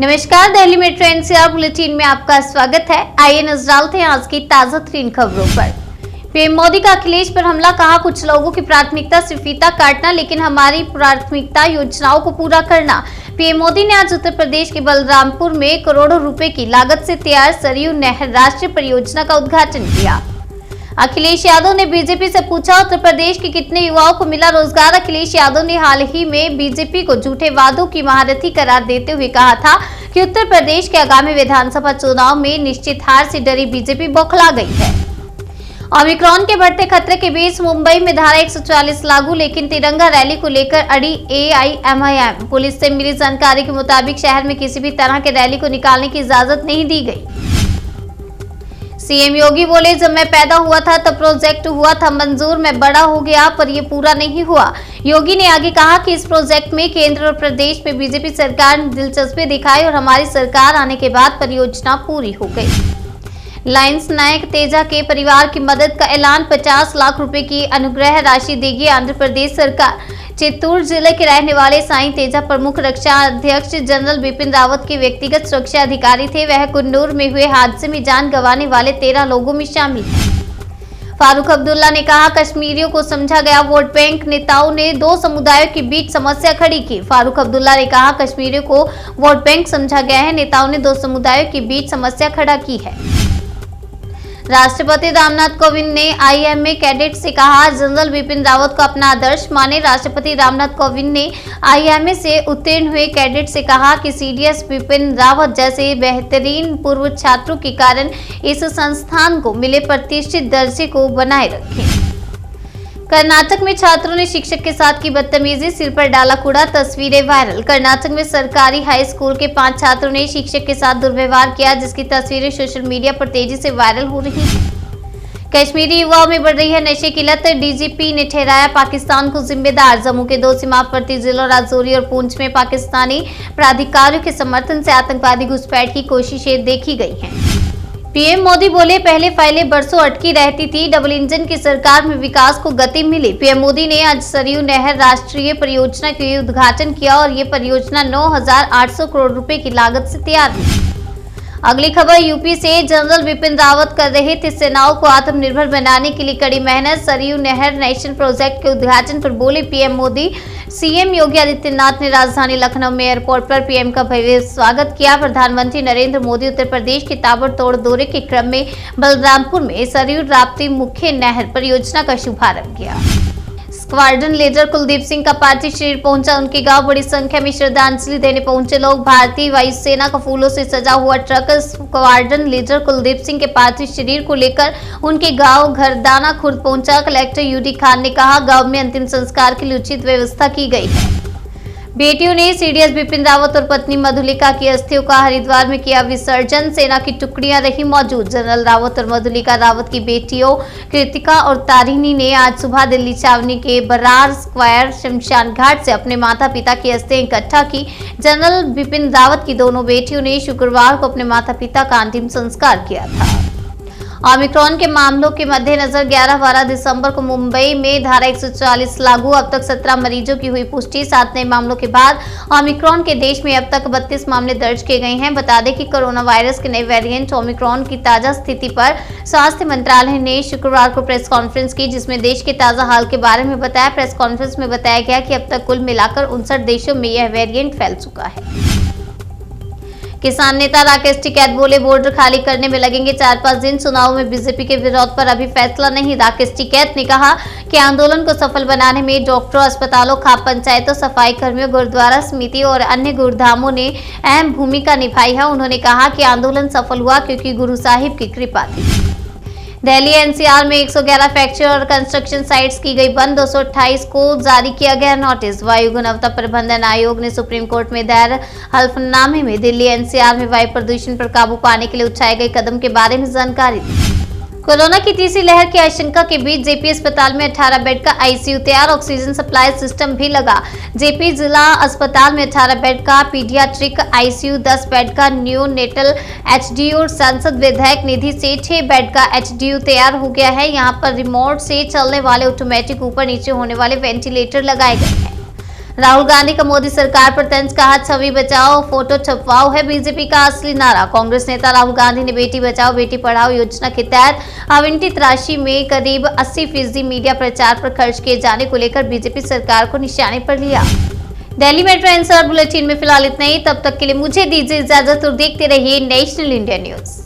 नमस्कार, दिल्ली में ट्रेंड से बुलेटिन में आपका स्वागत है। आइए नजर डालते हैं आज की ताजा तरीन खबरों पर। पीएम मोदी का अखिलेश पर हमला, कहा कुछ लोगों की प्राथमिकता सिर्फ फीता काटना, लेकिन हमारी प्राथमिकता योजनाओं को पूरा करना। पीएम मोदी ने आज उत्तर प्रदेश के बलरामपुर में करोड़ों रुपए की लागत से तैयार सरयू नहर राष्ट्रीय परियोजना का उद्घाटन किया। अखिलेश यादव ने बीजेपी से पूछा, उत्तर प्रदेश के कितने युवाओं को मिला रोजगार। अखिलेश यादव ने हाल ही में बीजेपी को झूठे वादों की महारथी करार देते हुए कहा था कि उत्तर प्रदेश के आगामी विधानसभा चुनाव में निश्चित हार से डरी बीजेपी बौखला गई है। ओमिक्रॉन के बढ़ते खतरे के बीच मुंबई में धारा 144 लागू, लेकिन तिरंगा रैली को लेकर अड़ी AIMIM। पुलिस से मिली जानकारी के मुताबिक शहर में किसी भी तरह के रैली को निकालने की इजाजत नहीं दी गई। सीएम योगी बोले, जब मैं पैदा हुआ था तब प्रोजेक्ट हुआ था मंजूर, मैं बड़ा हो गया पर ये पूरा नहीं हुआ। योगी ने आगे कहा कि इस प्रोजेक्ट में केंद्र और प्रदेश में बीजेपी सरकार ने दिलचस्पी दिखाई और हमारी सरकार आने के बाद परियोजना पूरी हो गई। लायंस नायक तेजा के परिवार की मदद का ऐलान, 50 लाख रुपए की अनुग्रह राशि देगी आंध्र प्रदेश सरकार। चित्तूर जिले के रहने वाले साईं तेजा प्रमुख रक्षा अध्यक्ष जनरल बिपिन रावत के व्यक्तिगत सुरक्षा अधिकारी थे। वह कुन्नूर में हुए हादसे में जान गंवाने वाले 13 लोगों में शामिल हैं। फारूक अब्दुल्ला ने कहा, कश्मीरियों को समझा गया वोट बैंक। नेताओं ने दो समुदायों के बीच समस्या खड़ी की। फारूक अब्दुल्ला ने कहा, कश्मीरियों को वोट बैंक समझा गया है। नेताओं ने दो समुदायों के बीच समस्या खड़ा की है। राष्ट्रपति रामनाथ कोविंद ने IMA कैडेट से कहा, जनरल बिपिन रावत को अपना आदर्श माने। राष्ट्रपति रामनाथ कोविंद ने IMA से उत्तीर्ण हुए कैडेट से कहा कि CDS बिपिन रावत जैसे बेहतरीन पूर्व छात्रों के कारण इस संस्थान को मिले प्रतिष्ठित दर्जे को बनाए रखें। कर्नाटक में छात्रों ने शिक्षक के साथ की बदतमीजी, सिर पर डाला कूड़ा, तस्वीरें वायरल। कर्नाटक में सरकारी हाई स्कूल के 5 छात्रों ने शिक्षक के साथ दुर्व्यवहार किया, जिसकी तस्वीरें सोशल मीडिया पर तेजी से वायरल हो रही हैं। कश्मीरी युवाओं में बढ़ रही है नशे की लत, DGP ने ठहराया पाकिस्तान को जिम्मेदार। जम्मू के 2 सीमावर्ती जिलों राजौरी और पुंछ में पाकिस्तानी प्राधिकारियों के समर्थन से आतंकवादी घुसपैठ की कोशिशें देखी गई हैं। पीएम मोदी बोले, पहले फाइलें बरसों अटकी रहती थी, डबल इंजन की सरकार में विकास को गति मिली। पीएम मोदी ने आज सरयू नहर राष्ट्रीय परियोजना के उद्घाटन किया और ये परियोजना 9,800 करोड़ रुपए की लागत से तैयार हुई। अगली खबर यूपी से, जनरल बिपिन रावत कर रहे थे सेनाओं को आत्मनिर्भर बनाने के लिए कड़ी मेहनत। सरयू नहर नेशनल प्रोजेक्ट के उद्घाटन पर बोले पीएम मोदी। सीएम योगी आदित्यनाथ ने राजधानी लखनऊ में एयरपोर्ट पर पीएम का भव्य स्वागत किया। प्रधानमंत्री नरेंद्र मोदी उत्तर प्रदेश के ताबड़तोड़ दौरे के क्रम में बलरामपुर में सरयू राप्ती मुख्य नहर परियोजना का शुभारंभ किया। स्क्वाड्रन लीडर कुलदीप सिंह का पार्थिव शरीर पहुंचा उनके गांव। बड़ी संख्या में श्रद्धांजलि देने पहुंचे लोग। भारतीय वायुसेना का फूलों से सजा हुआ truck squadron leader Kuldeep Singh के पार्थिव शरीर को लेकर उनके गांव घरदाना खुर्द पहुंचा। कलेक्टर UD खान ने कहा, गांव में अंतिम संस्कार के लिए उचित व्यवस्था की गई है। बेटियों ने CDS बिपिन रावत और पत्नी मधुलिका की अस्थियों का हरिद्वार में किया विसर्जन। सेना की टुकड़ियां रही मौजूद। जनरल रावत और मधुलिका रावत की बेटियों कृतिका और तारिणी ने आज सुबह दिल्ली छावनी के बरार स्क्वायर शमशान घाट से अपने माता पिता की अस्थियां इकट्ठा की। जनरल बिपिन रावत की दोनों बेटियों ने शुक्रवार को अपने माता पिता का अंतिम संस्कार किया था। ओमिक्रॉन के मामलों के मद्देनजर 11-12 दिसंबर को मुंबई में धारा 144 लागू। अब तक 17 मरीजों की हुई पुष्टि। 7 नए मामलों के बाद ओमिक्रॉन के देश में अब तक 32 मामले दर्ज किए गए हैं। बता दें कि कोरोना वायरस के नए वेरिएंट ओमिक्रॉन की ताजा स्थिति पर स्वास्थ्य मंत्रालय ने शुक्रवार को प्रेस कॉन्फ्रेंस की, जिसमें देश के ताजा हाल के बारे में बताया। प्रेस कॉन्फ्रेंस में बताया गया कि अब तक कुल मिलाकर 59 देशों में यह वेरिएंट फैल चुका है। किसान नेता राकेश टिकैत बोले, बॉर्डर खाली करने में लगेंगे 4-5 दिन। चुनाव में बीजेपी के विरोध पर अभी फैसला नहीं। राकेश टिकैत ने कहा कि आंदोलन को सफल बनाने में डॉक्टरों, अस्पतालों, खाप पंचायतों, सफाई कर्मियों, गुरुद्वारा समिति और अन्य गुरुधामों ने अहम भूमिका निभाई है। उन्होंने कहा कि आंदोलन सफल हुआ क्योंकि गुरु साहिब की कृपा थी। दिल्ली NCR में 111 फैक्ट्री और कंस्ट्रक्शन साइट्स की गई बंद। 228 को जारी किया गया नोटिस। वायु गुणवत्ता प्रबंधन आयोग ने सुप्रीम कोर्ट में दायर हल्फनामे में दिल्ली NCR में वायु प्रदूषण पर काबू पाने के लिए उठाए गए कदम के बारे में जानकारी दी। कोरोना की तीसरी लहर की आशंका के बीच जेपी अस्पताल में 18 बेड का ICU तैयार। ऑक्सीजन सप्लाई सिस्टम भी लगा। जेपी जिला अस्पताल में 18 बेड का पीडियाट्रिक ICU, 10 बेड का न्यूनेटल HDU, सांसद विधायक निधि से 6 बेड का HDU तैयार हो गया है। यहाँ पर रिमोट से चलने वाले ऑटोमेटिक ऊपर नीचे होने वाले वेंटिलेटर लगाए गए हैं। राहुल गांधी का मोदी सरकार पर तंज, कहा छवि बचाओ फोटो छपवाओ है बीजेपी का असली नारा। कांग्रेस नेता राहुल गांधी ने बेटी बचाओ बेटी पढ़ाओ योजना के तहत आवंटित राशि में करीब 80% मीडिया प्रचार पर खर्च किए जाने को लेकर बीजेपी सरकार को निशाने पर लिया। दिल्ली मेट्रो एनसीआर बुलेटिन में फिलहाल इतना ही। तब तक के लिए मुझे दीजिए इजाजत और देखते रहिए नेशनल इंडिया न्यूज।